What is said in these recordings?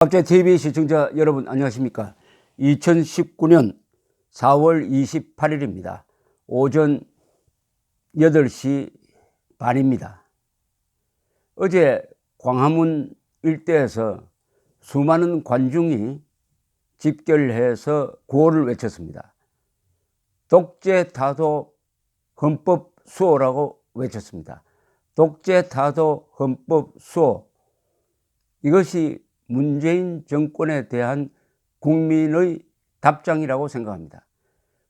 박재 TV 시청자 여러분 안녕하십니까? 2019년 4월 28일입니다. 오전 8시 반입니다. 어제 광화문 일대에서 수많은 관중이 집결해서 구호를 외쳤습니다. 독재 타도 헌법 수호라고 외쳤습니다. 독재 타도 헌법 수호, 이것이 문재인 정권에 대한 국민의 답장이라고 생각합니다.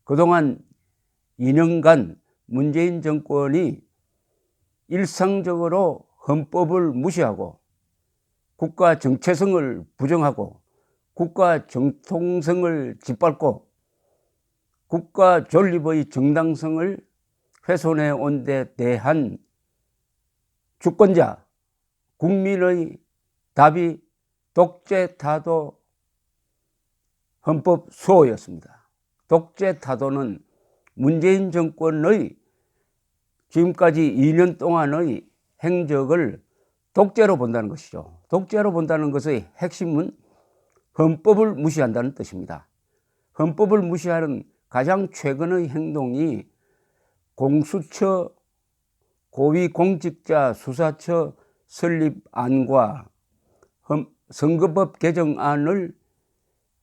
그동안 2년간 문재인 정권이 일상적으로 헌법을 무시하고 국가 정체성을 부정하고 국가 정통성을 짓밟고 국가 존립의 정당성을 훼손해 온 데 대한 주권자 국민의 답이 독재 타도 헌법 수호였습니다. 독재 타도는 문재인 정권의 지금까지 2년 동안의 행적을 독재로 본다는 것이죠. 독재로 본다는 것의 핵심은 헌법을 무시한다는 뜻입니다. 헌법을 무시하는 가장 최근의 행동이 공수처 고위공직자 수사처 설립안과 선거법 개정안을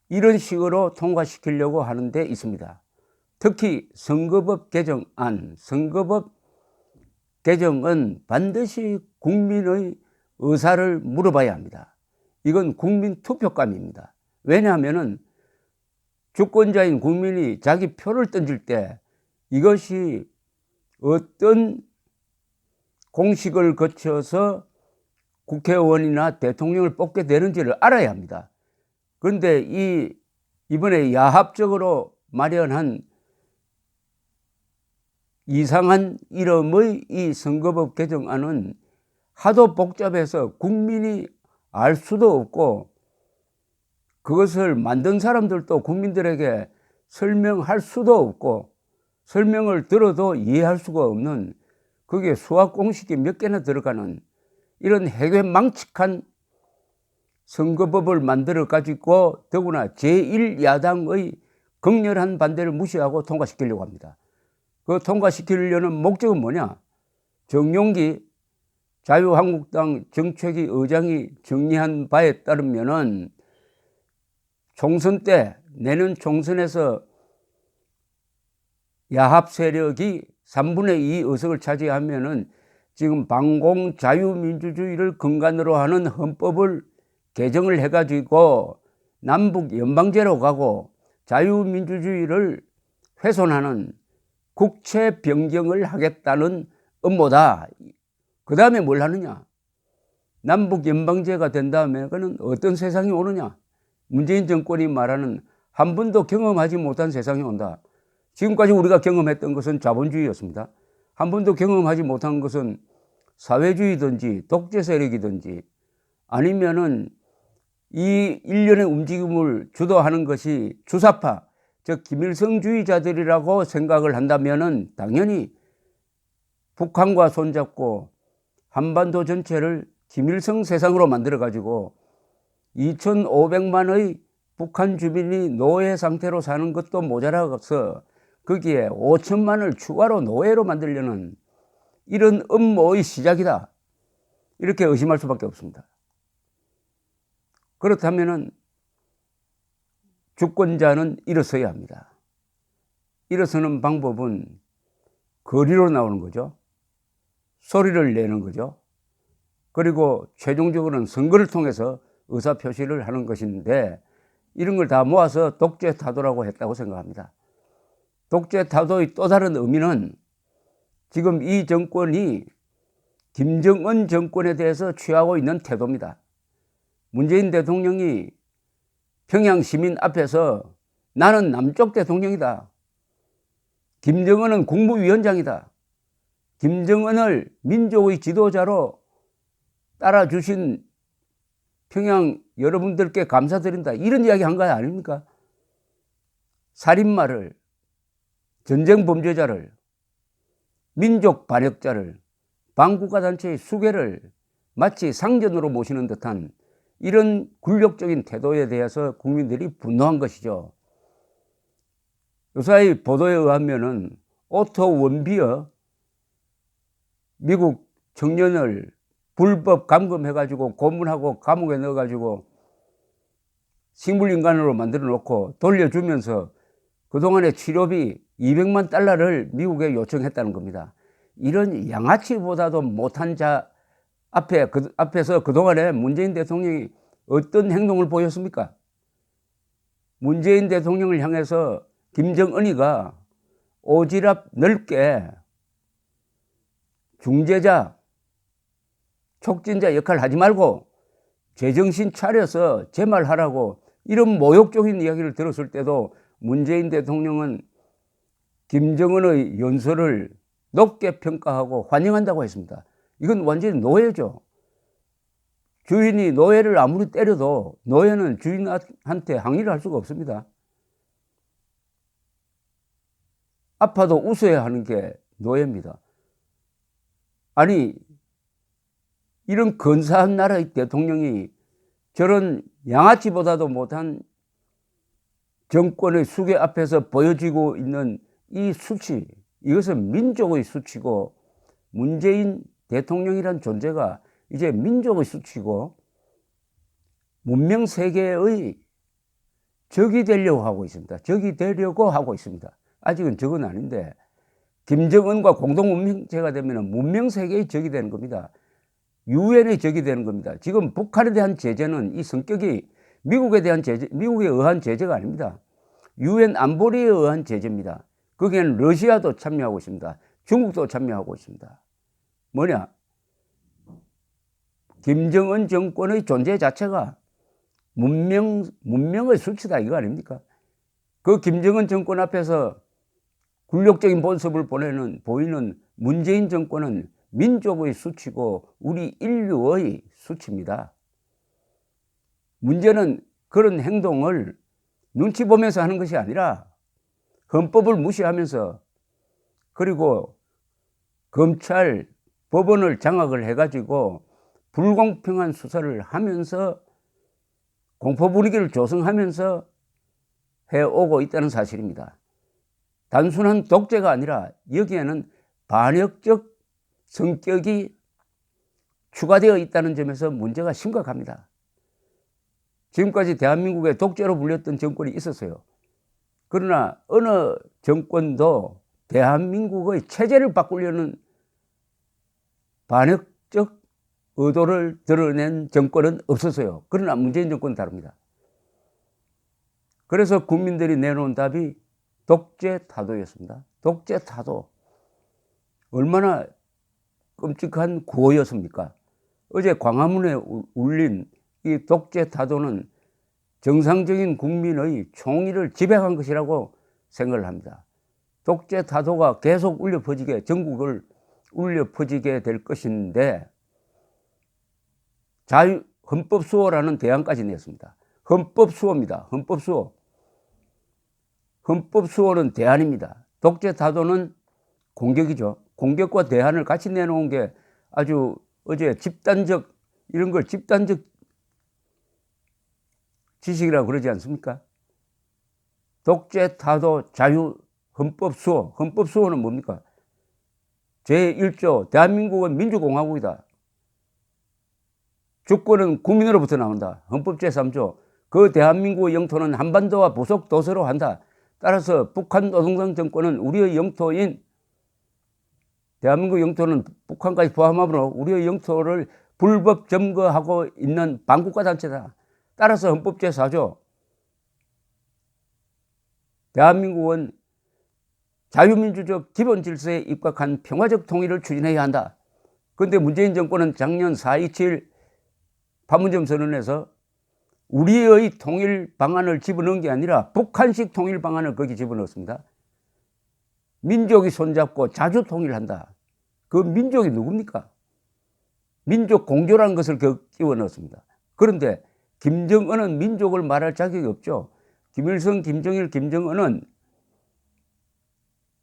이런 식으로 통과시키려고 하는 데 있습니다. 특히 선거법 개정안, 선거법 개정은 반드시 국민의 의사를 물어봐야 합니다. 이건 국민 투표감입니다. 왜냐하면 주권자인 국민이 자기 표를 던질 때 이것이 어떤 공식을 거쳐서 국회의원이나 대통령을 뽑게 되는지를 알아야 합니다. 그런데 이번에 야합적으로 마련한 이상한 이름의 이 선거법 개정안은 하도 복잡해서 국민이 알 수도 없고 그것을 만든 사람들도 국민들에게 설명할 수도 없고 설명을 들어도 이해할 수가 없는, 그게 수학 공식이 몇 개나 들어가는 이런 해괴망측한 선거법을 만들어 가지고 더구나 제1야당의 극렬한 반대를 무시하고 통과시키려고 합니다. 그 통과시키려는 목적은 뭐냐? 정용기 자유한국당 정책위 의장이 정리한 바에 따르면은 총선 때, 내년 총선에서 야합 세력이 3분의 2 의석을 차지하면은 지금 반공 자유민주주의를 근간으로 하는 헌법을 개정을 해가지고 남북 연방제로 가고 자유민주주의를 훼손하는 국채 변경을 하겠다는 음모다. 그 다음에 뭘 하느냐? 남북 연방제가 된 다음에 그는 어떤 세상이 오느냐? 문재인 정권이 말하는 한 번도 경험하지 못한 세상이 온다. 지금까지 우리가 경험했던 것은 자본주의였습니다. 한 번도 경험하지 못한 것은 사회주의든지 독재 세력이든지 아니면은 이 일련의 움직임을 주도하는 것이 주사파, 즉 김일성주의자들이라고 생각을 한다면은 당연히 북한과 손잡고 한반도 전체를 김일성 세상으로 만들어 가지고 2,500만의 북한 주민이 노예 상태로 사는 것도 모자라서 거기에 5천만을 추가로 노예로 만들려는 이런 음모의 시작이다. 이렇게 의심할 수밖에 없습니다. 그렇다면 주권자는 일어서야 합니다. 일어서는 방법은 거리로 나오는 거죠. 소리를 내는 거죠. 그리고 최종적으로는 선거를 통해서 의사표시를 하는 것인데 이런 걸 다 모아서 독재 타도라고 했다고 생각합니다. 독재 타도의 또 다른 의미는 지금 이 정권이 김정은 정권에 대해서 취하고 있는 태도입니다. 문재인 대통령이 평양 시민 앞에서 나는 남쪽 대통령이다. 김정은은 국무위원장이다. 김정은을 민족의 지도자로 따라주신 평양 여러분들께 감사드린다. 이런 이야기 한 거 아닙니까? 살인마를, 전쟁 범죄자를, 민족 반역자를, 반국가단체의 수괴를 마치 상전으로 모시는 듯한 이런 굴욕적인 태도에 대해서 국민들이 분노한 것이죠. 요사이 보도에 의하면은 오토 원비어 미국 청년을 불법 감금해가지고 고문하고 감옥에 넣어가지고 식물인간으로 만들어 놓고 돌려주면서 그동안의 치료비 200만 달러를 미국에 요청했다는 겁니다. 이런 양아치보다도 못한 자 앞에서 그동안에 문재인 대통령이 어떤 행동을 보였습니까? 문재인 대통령을 향해서 김정은이가 오지랖 넓게 중재자, 촉진자 역할을 하지 말고 제정신 차려서 제말하라고 이런 모욕적인 이야기를 들었을 때도 문재인 대통령은 김정은의 연설을 높게 평가하고 환영한다고 했습니다. 이건 완전히 노예죠. 주인이 노예를 아무리 때려도 노예는 주인한테 항의를 할 수가 없습니다. 아파도 웃어야 하는 게 노예입니다. 아니, 이런 근사한 나라의 대통령이 저런 양아치보다도 못한 정권의 수계 앞에서 보여지고 있는 이 수치, 이것은 민족의 수치고 문재인 대통령이란 존재가 이제 민족의 수치고 문명세계의 적이 되려고 하고 있습니다. 적이 되려고 하고 있습니다. 아직은 적은 아닌데 김정은과 공동운명체가 되면 문명세계의 적이 되는 겁니다. 유엔의 적이 되는 겁니다. 지금 북한에 대한 제재는 이 성격이 미국에 의한 제재가 아닙니다. 유엔 안보리에 의한 제재입니다. 거기에는 러시아도 참여하고 있습니다. 중국도 참여하고 있습니다. 뭐냐? 김정은 정권의 존재 자체가 문명의 수치다 이거 아닙니까? 그 김정은 정권 앞에서 굴욕적인 모습을 보이는 문재인 정권은 민족의 수치고 우리 인류의 수치입니다. 문제는 그런 행동을 눈치 보면서 하는 것이 아니라 헌법을 무시하면서 그리고 검찰, 법원을 장악을 해가지고 불공평한 수사를 하면서 공포 분위기를 조성하면서 해오고 있다는 사실입니다. 단순한 독재가 아니라 여기에는 반역적 성격이 추가되어 있다는 점에서 문제가 심각합니다. 지금까지 대한민국에 독재로 불렸던 정권이 있었어요. 그러나 어느 정권도 대한민국의 체제를 바꾸려는 반역적 의도를 드러낸 정권은 없었어요. 그러나 문재인 정권은 다릅니다. 그래서 국민들이 내놓은 답이 독재 타도였습니다. 독재 타도. 얼마나 끔찍한 구호였습니까? 어제 광화문에 울린 이 독재 타도는 정상적인 국민의 총의를 지배한 것이라고 생각을 합니다. 독재 타도가 계속 울려 퍼지게, 전국을 울려 퍼지게 될 것인데 헌법수호라는 대안까지 냈습니다. 헌법수호입니다. 헌법수호. 헌법수호는 대안입니다. 독재 타도는 공격이죠. 공격과 대안을 같이 내놓은 게 아주 어제 집단적 이런 걸 집단적 지식이라고 그러지 않습니까? 독재 타도 자유 헌법수호. 헌법수호는 뭡니까? 제1조 대한민국은 민주공화국이다. 주권은 국민으로부터 나온다. 헌법 제3조 그 대한민국의 영토는 한반도와 부속 도서로 한다. 따라서 북한 노동당 정권은 우리의 영토인 대한민국 영토는 북한까지 포함하므로 우리의 영토를 불법 점거하고 있는 반국가 단체다. 따라서 헌법 제4조 대한민국은 자유민주적 기본 질서에 입각한 평화적 통일을 추진해야 한다. 그런데 문재인 정권은 작년 4.27 판문점 선언에서 우리의 통일 방안을 집어넣은 게 아니라 북한식 통일 방안을 거기 집어넣었습니다. 민족이 손잡고 자주 통일한다. 그 민족이 누굽니까? 민족 공조라는 것을 끼워 넣었습니다. 그런데 김정은은 민족을 말할 자격이 없죠. 김일성, 김정일, 김정은은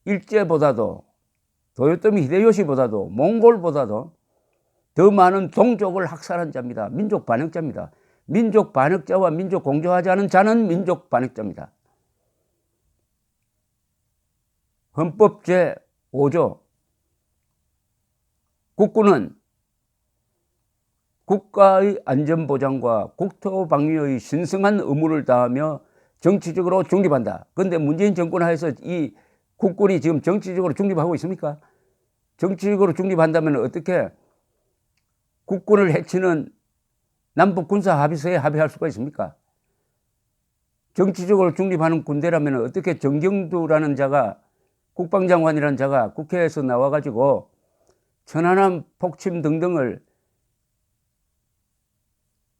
일제보다도 도요토미 히데요시보다도 몽골보다도 더 많은 동족을 학살한 자입니다. 민족 반역자입니다. 민족 반역자와 민족 공조하지 않은 자는 민족 반역자입니다. 헌법 제5조 국군은 국가의 안전보장과 국토방위의 신성한 의무를 다하며 정치적으로 중립한다. 그런데 문재인 정권 하에서 이 국군이 지금 정치적으로 중립하고 있습니까? 정치적으로 중립한다면 어떻게 국군을 해치는 남북군사합의서에 합의할 수가 있습니까? 정치적으로 중립하는 군대라면 어떻게 정경두라는 자가, 국방장관이라는 자가 국회에서 나와가지고 천안함 폭침 등등을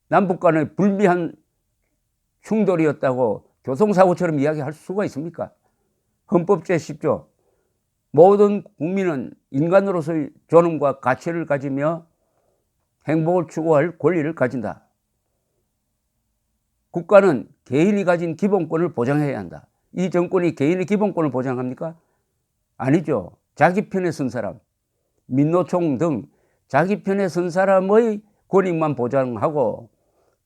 남북 간의 불미한 충돌이었다고 교통사고처럼 이야기할 수가 있습니까? 헌법 제10조 모든 국민은 인간으로서의 존엄과 가치를 가지며 행복을 추구할 권리를 가진다. 국가는 개인이 가진 기본권을 보장해야 한다. 이 정권이 개인의 기본권을 보장합니까? 아니죠. 자기 편에 선 사람, 민노총 등 자기 편에 선 사람의 권익만 보장하고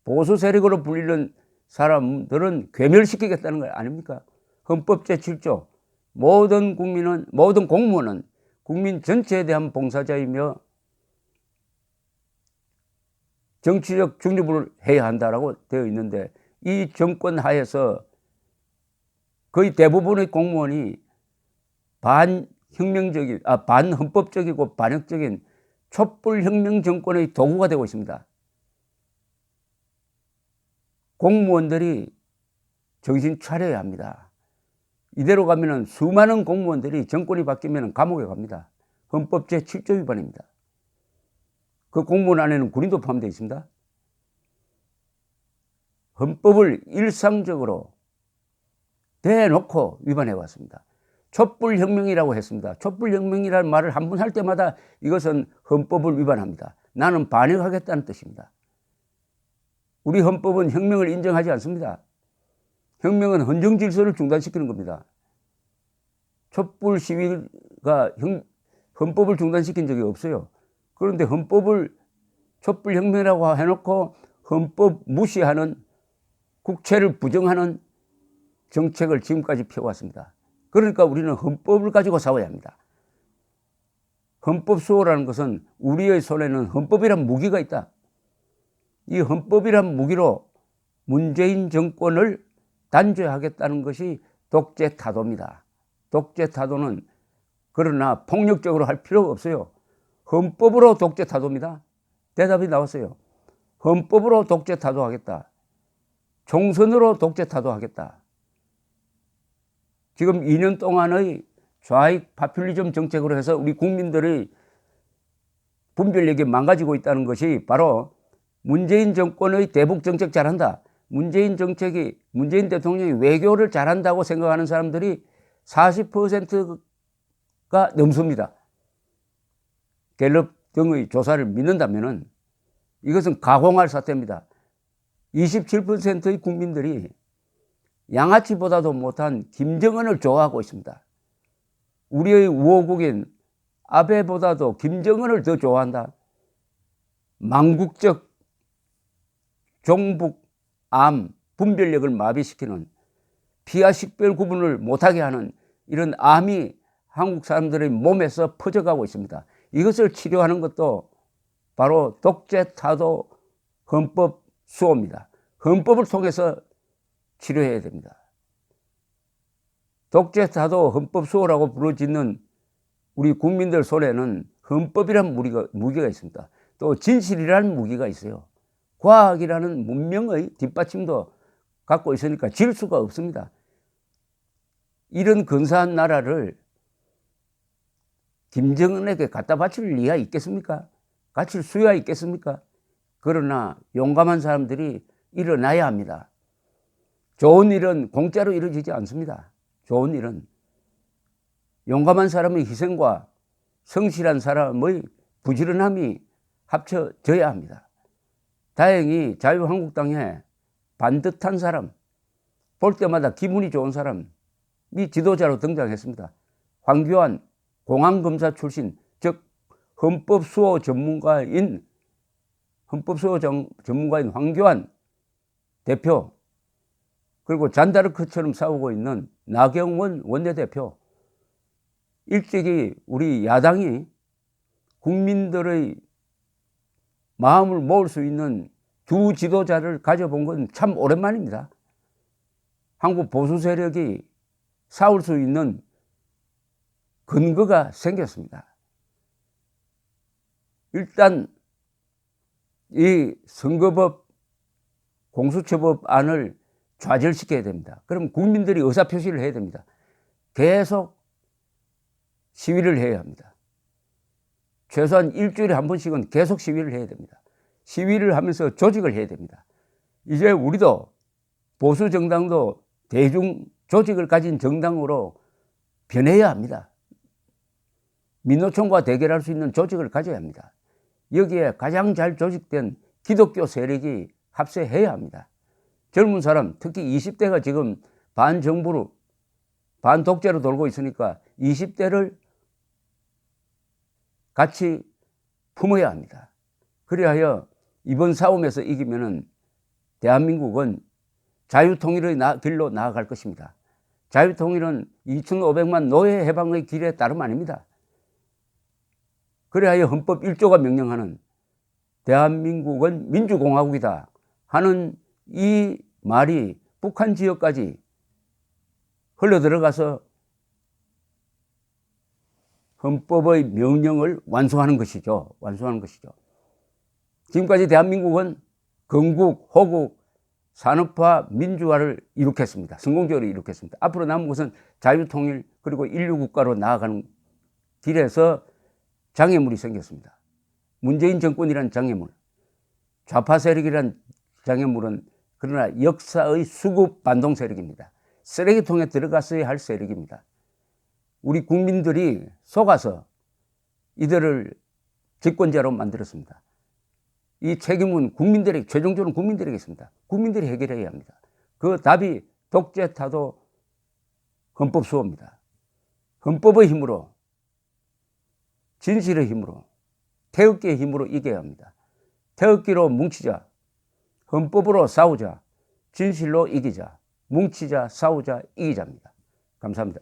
보수 세력으로 불리는 사람들은 괴멸시키겠다는 거 아닙니까? 헌법 제7조 모든 공무원은 국민 전체에 대한 봉사자이며 정치적 중립을 해야 한다라고 되어 있는데 이 정권 하에서 거의 대부분의 공무원이 반헌법적이고 반역적인 촛불혁명 정권의 도구가 되고 있습니다. 공무원들이 정신 차려야 합니다. 이대로 가면 수많은 공무원들이 정권이 바뀌면 감옥에 갑니다. 헌법 제7조 위반입니다. 그 공무원 안에는 군인도 포함되어 있습니다. 헌법을 일상적으로 대놓고 위반해 왔습니다. 촛불혁명이라고 했습니다. 촛불혁명이라는 말을 한 번 할 때마다 이것은 헌법을 위반합니다. 나는 반역하겠다는 뜻입니다. 우리 헌법은 혁명을 인정하지 않습니다. 혁명은 헌정질서를 중단시키는 겁니다. 촛불 시위가 헌법을 중단시킨 적이 없어요. 그런데 헌법을 촛불혁명이라고 해놓고 헌법 무시하는 국채를 부정하는 정책을 지금까지 펴왔습니다. 그러니까 우리는 헌법을 가지고 싸워야 합니다. 헌법 수호라는 것은 우리의 손에는 헌법이란 무기가 있다. 이 헌법이란 무기로 문재인 정권을 단죄하겠다는 것이 독재 타도입니다. 독재 타도는 그러나 폭력적으로 할 필요가 없어요. 헌법으로 독재 타도입니다. 대답이 나왔어요. 헌법으로 독재 타도하겠다. 총선으로 독재 타도하겠다. 지금 2년 동안의 좌익 파퓰리즘 정책으로 해서 우리 국민들의 분별력이 망가지고 있다는 것이 바로 문재인 정권의 대북 정책 잘한다. 문재인 대통령이 외교를 잘한다고 생각하는 사람들이 40%가 넘습니다. 갤럽 등의 조사를 믿는다면 이것은 가공할 사태입니다. 27%의 국민들이 양아치보다도 못한 김정은을 좋아하고 있습니다. 우리의 우호국인 아베보다도 김정은을 더 좋아한다. 망국적 종북 암 분별력을 마비시키는 피와 식별 구분을 못하게 하는 이런 암이 한국 사람들의 몸에서 퍼져가고 있습니다. 이것을 치료하는 것도 바로 독재 타도 헌법 수호입니다. 헌법을 통해서 치료해야 됩니다. 독재 타도 헌법 수호라고 부르짖는 우리 국민들 손에는 헌법이란 무기가 있습니다. 또 진실이라는 무기가 있어요. 과학이라는 문명의 뒷받침도 갖고 있으니까 질 수가 없습니다. 이런 근사한 나라를 김정은에게 갖다 바칠 리가 있겠습니까? 바칠 수야 있겠습니까? 그러나 용감한 사람들이 일어나야 합니다. 좋은 일은 공짜로 이루어지지 않습니다. 좋은 일은 용감한 사람의 희생과 성실한 사람의 부지런함이 합쳐져야 합니다. 다행히 자유한국당에 반듯한 사람, 볼 때마다 기분이 좋은 사람이 지도자로 등장했습니다. 황교안 공안검사 출신, 즉 헌법수호 전문가인 황교안 대표, 그리고 잔다르크처럼 싸우고 있는 나경원 원내대표, 일찍이 우리 야당이 국민들의 마음을 모을 수 있는 두 지도자를 가져본 건 참 오랜만입니다. 한국 보수 세력이 싸울 수 있는 근거가 생겼습니다. 일단 이 선거법 공수처법안을 좌절시켜야 됩니다. 그럼 국민들이 의사표시를 해야 됩니다. 계속 시위를 해야 합니다. 최소한 일주일에 한 번씩은 계속 시위를 해야 됩니다. 시위를 하면서 조직을 해야 됩니다. 이제 우리도 보수 정당도 대중 조직을 가진 정당으로 변해야 합니다. 민노총과 대결할 수 있는 조직을 가져야 합니다. 여기에 가장 잘 조직된 기독교 세력이 합세해야 합니다. 젊은 사람, 특히 20대가 지금 반정부로, 반독재로 돌고 있으니까 20대를 같이 품어야 합니다. 그리하여 이번 싸움에서 이기면은 대한민국은 자유통일의 길로 나아갈 것입니다. 자유통일은 2,500만 노예 해방의 길에 따름 아닙니다. 그리하여 헌법 1조가 명령하는 대한민국은 민주공화국이다 하는 이 말이 북한 지역까지 흘러들어가서 헌법의 명령을 완수하는 것이죠. 완수하는 것이죠. 지금까지 대한민국은 건국, 호국, 산업화, 민주화를 이룩했습니다. 성공적으로 이룩했습니다. 앞으로 남은 것은 자유통일 그리고 인류국가로 나아가는 길에서 장애물이 생겼습니다. 문재인 정권이란 장애물, 좌파 세력이란 장애물은 그러나 역사의 수급 반동 세력입니다. 쓰레기통에 들어갔어야 할 세력입니다. 우리 국민들이 속아서 이들을 집권자로 만들었습니다. 이 책임은 국민들에게, 최종적으로 국민들에게 있습니다. 국민들이 해결해야 합니다. 그 답이 독재 타도 헌법 수호입니다. 헌법의 힘으로, 진실의 힘으로, 태극기의 힘으로 이겨야 합니다. 태극기로 뭉치자, 헌법으로 싸우자, 진실로 이기자, 뭉치자, 싸우자, 이기자입니다. 감사합니다.